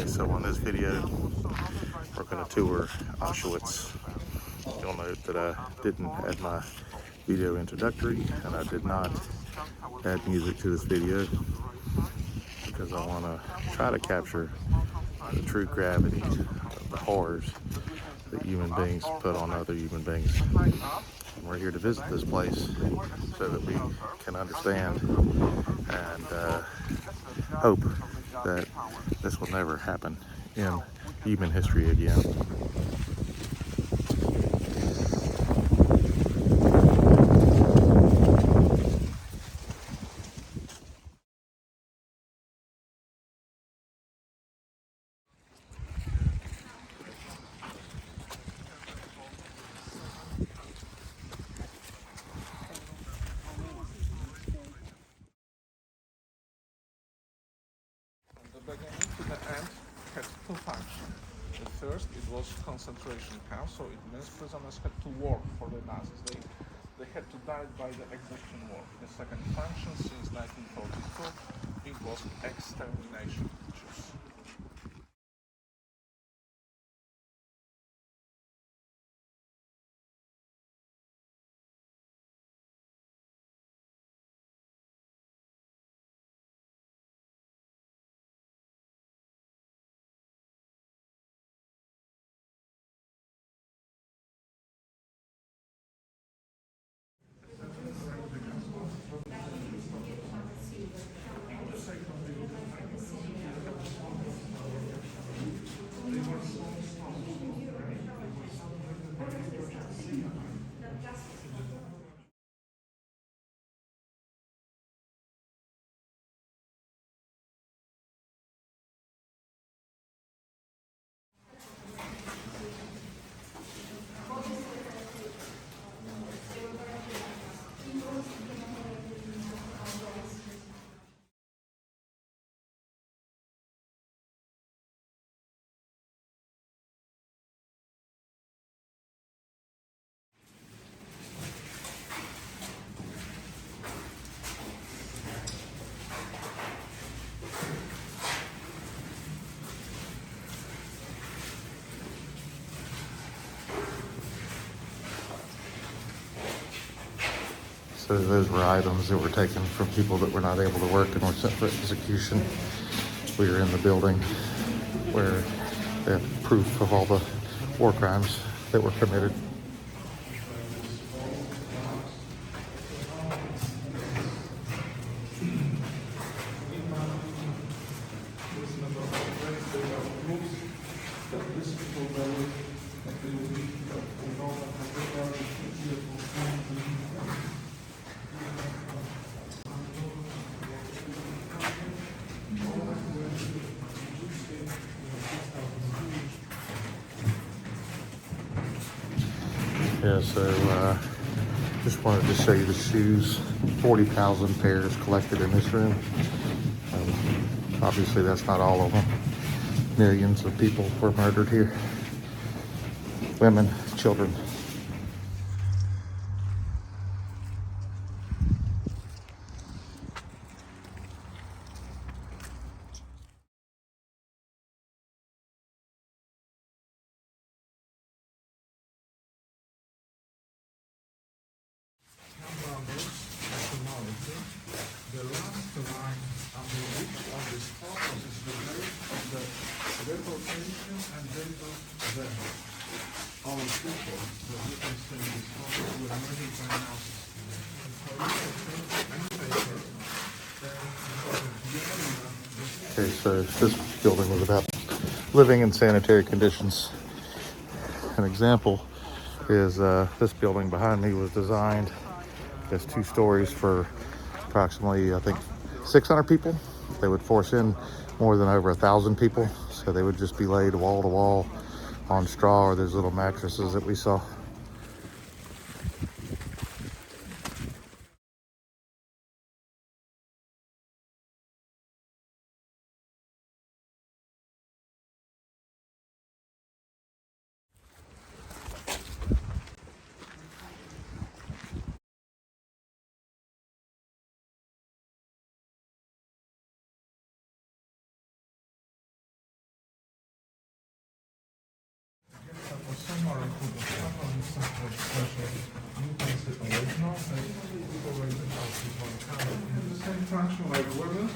So on this video, we're going to tour Auschwitz. You'll note that I didn't add my video introductory, and I did not add music to this video because I want to try to capture the true gravity of the horrors that human beings put on other human beings. And we're here to visit this place so that we can understand and hope that this will never happen in human history again. The beginning to the end had two functions. The first, it was concentration camp, so it means prisoners had to work for the Nazis. They had to die by the exhaustion work. The second function, since 1942, it was extermination. So those were items that were taken from people that were not able to work and were sent for execution. We are in the building where they have proof of all the war crimes that were committed. Yeah, so just wanted to show you the shoes. 40,000 pairs collected in this room. Obviously, that's not all of them. Millions of people were murdered here. Women, children. The last line under which on this photo is the date of the deportation and date of death. All people that you can see in this photo were murdered by Nazis. And for you to print any paper, Okay, so this building was about living in sanitary conditions. An example is this building behind me was designed as 2 stories for approximately, I think, 600 people. They would force in more than over 1,000 people, so they would just be laid wall to wall on straw or those little mattresses that we saw. summary for the travel is something special. You can sit original and people raise it out to one camera. In the same function like women.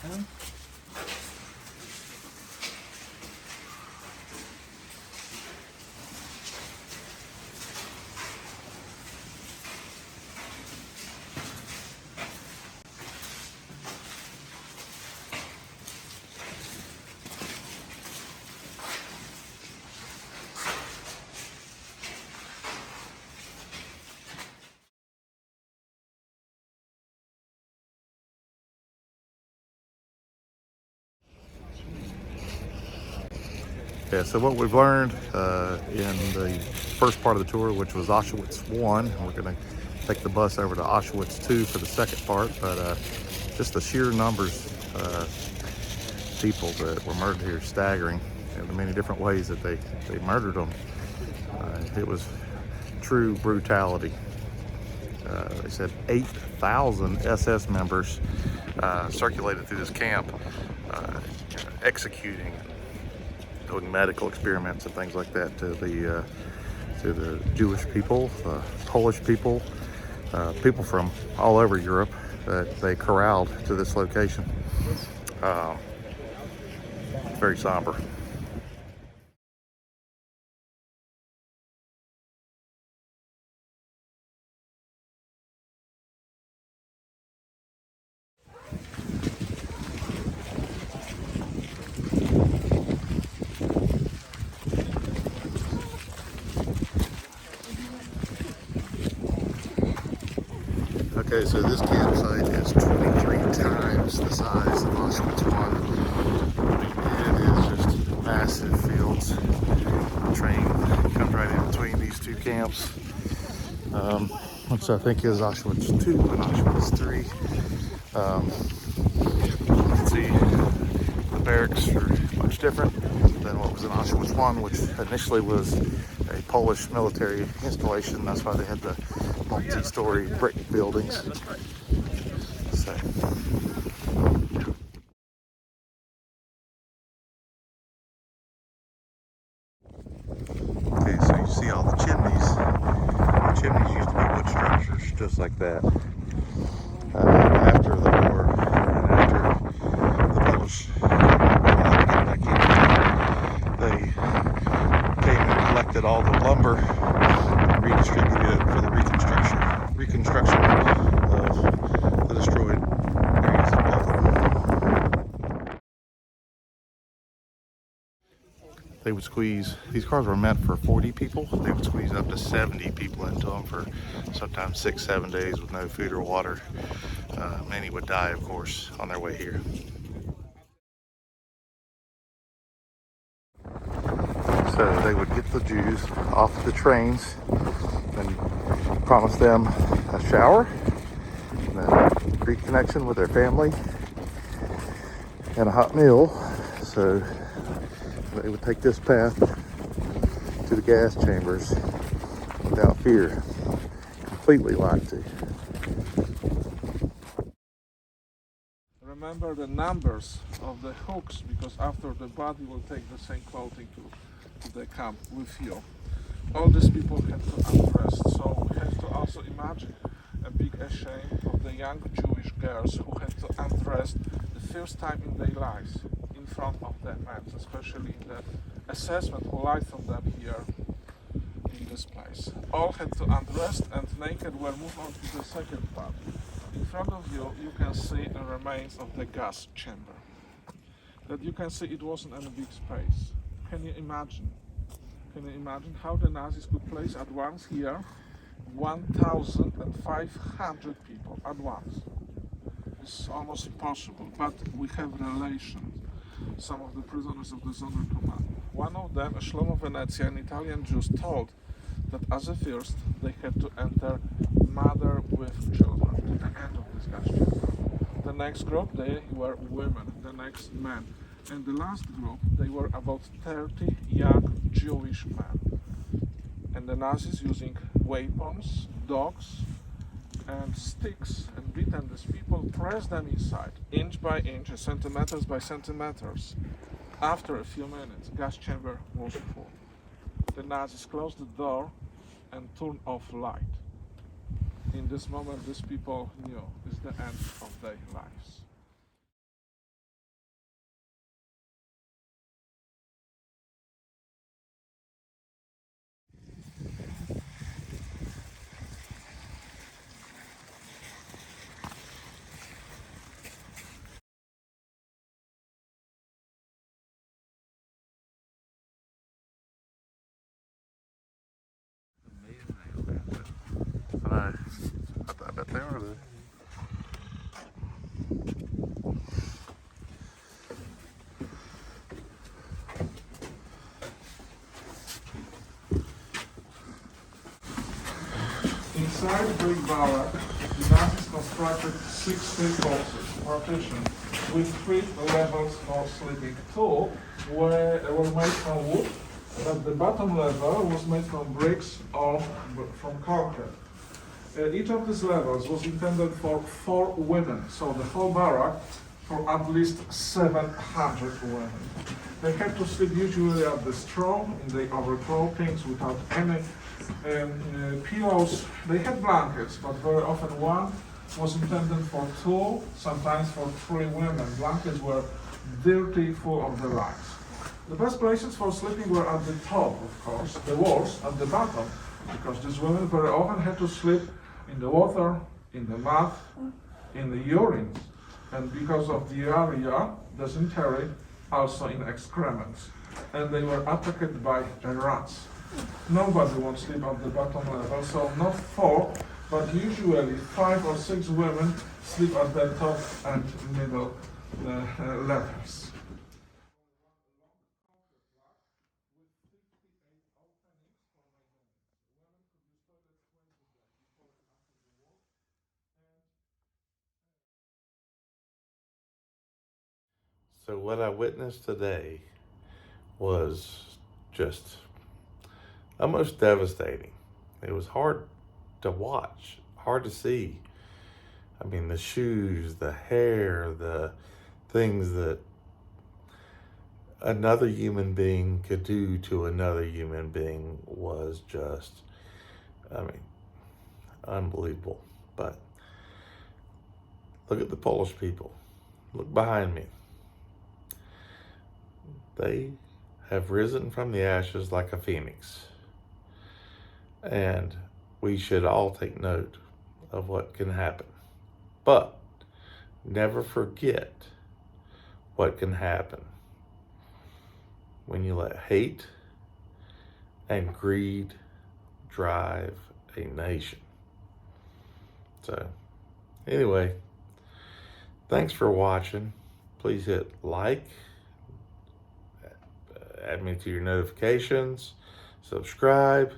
And Yeah, so what we've learned in the first part of the tour, which was Auschwitz 1, we're going to take the bus over to Auschwitz 2 for the second part, but just the sheer numbers of people that were murdered here is staggering, and the many different ways that they murdered them. It was true brutality. They said 8,000 SS members circulated through this camp, executing, doing medical experiments and things like that to the Jewish people, Polish people, people from all over Europe that they corralled to this location. It's very somber. Okay, so this campsite is 23 times the size of Auschwitz 1. It is just massive fields. The train comes right in between these two camps, which I think is Auschwitz 2 and Auschwitz 3. You can see the barracks are much different than what was in Auschwitz 1, which initially was a Polish military installation. That's why they had the multi-story brick buildings. So. Okay, so you see all the chimneys. The chimneys used to be wood structures just like that. After the war, and after the Polish they came and collected all the lumber and redistributed it for the reconstruction of the destroyed areas of Baltimore. They would squeeze, these cars were meant for 40 people. They would squeeze up to 70 people into them for sometimes 6-7 days with no food or water. Many would die, of course, on their way here. So they would get the Jews off the trains and promise them a shower, and a reconnection with their family, and a hot meal. So they would take this path to the gas chambers without fear, completely lied to. remember the numbers of the hooks, because after the body will take the same clothing to the camp with you. All these people had to undress, so we have to also imagine a big shame of the young Jewish girls who had to undress the first time in their lives in front of their men, especially in the assessment who lied on them here in this place. All had to undress and naked were moved on to the second part. In front of you, you can see the remains of the gas chamber. That you can see it wasn't any big space. Can you imagine? Can you imagine how the Nazis could place at once here 1,500 people at once? It's almost impossible, but we have relations. Some of the prisoners of the Zonal Command. One of them, a Shlomo Venezia, an Italian Jew, told that as a first they had to enter mother with children to the end of this gas chamber. The next group, they were women, the next men. And the last group, they were about 30 young Jewish men. And the Nazis, using weapons, dogs, and sticks, and beaten these people, pressed them inside, inch by inch, centimeters by centimeters. After a few minutes, gas chamber was full. The Nazis closed the door and turned off light. In this moment, these people knew it's the end of their lives. I bet they are there. Inside Brick Barrack, the Nazis constructed 60 boxes, partitioned, with 3 levels for sleeping. 2 were made from wood, but the bottom level was made from bricks or from concrete. Each of these levels was intended for 4 women, so the whole barrack for at least 700 women. They had to sleep usually at the straw, in the overclothings, without any pillows. They had blankets, but very often one was intended for 2, sometimes for 3 women. Blankets were dirty, full of the lice. The best places for sleeping were at the top, of course, the worst at the bottom, because these women very often had to sleep in the water, in the mud, in the urine, and because of diarrhea, dysentery, also in excrements. And they were attacked by rats. Nobody won't sleep at the bottom level, so not 4, but usually 5 or 6 women sleep at the top and middle levels. So what I witnessed today was just almost devastating. It was hard to watch, hard to see. I mean, the shoes, the hair, the things that another human being could do to another human being was just, I mean, unbelievable. But look at the Polish people. Look behind me. They have risen from the ashes like a phoenix. And we should all take note of what can happen. But never forget what can happen when you let hate and greed drive a nation. So, anyway, thanks for watching. Please hit like, add me to your notifications, subscribe.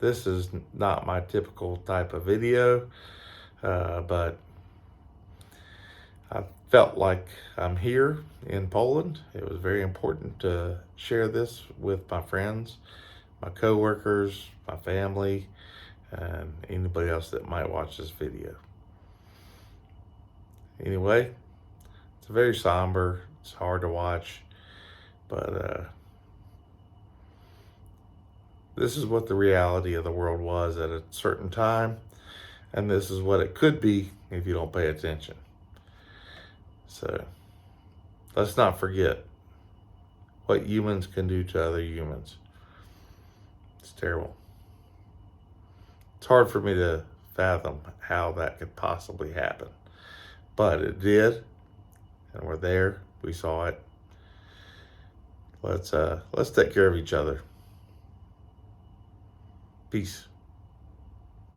This is not my typical type of video, but I felt like I'm here in Poland. It was very important to share this with my friends, my co-workers, my family, and anybody else that might watch this video. Anyway, it's very somber, it's hard to watch, but this is what the reality of the world was at a certain time, and this is what it could be if you don't pay attention. So let's not forget what humans can do to other humans. It's terrible. It's hard for me to fathom how that could possibly happen. But it did, and we're there. We saw it. Let's take care of each other. Peace.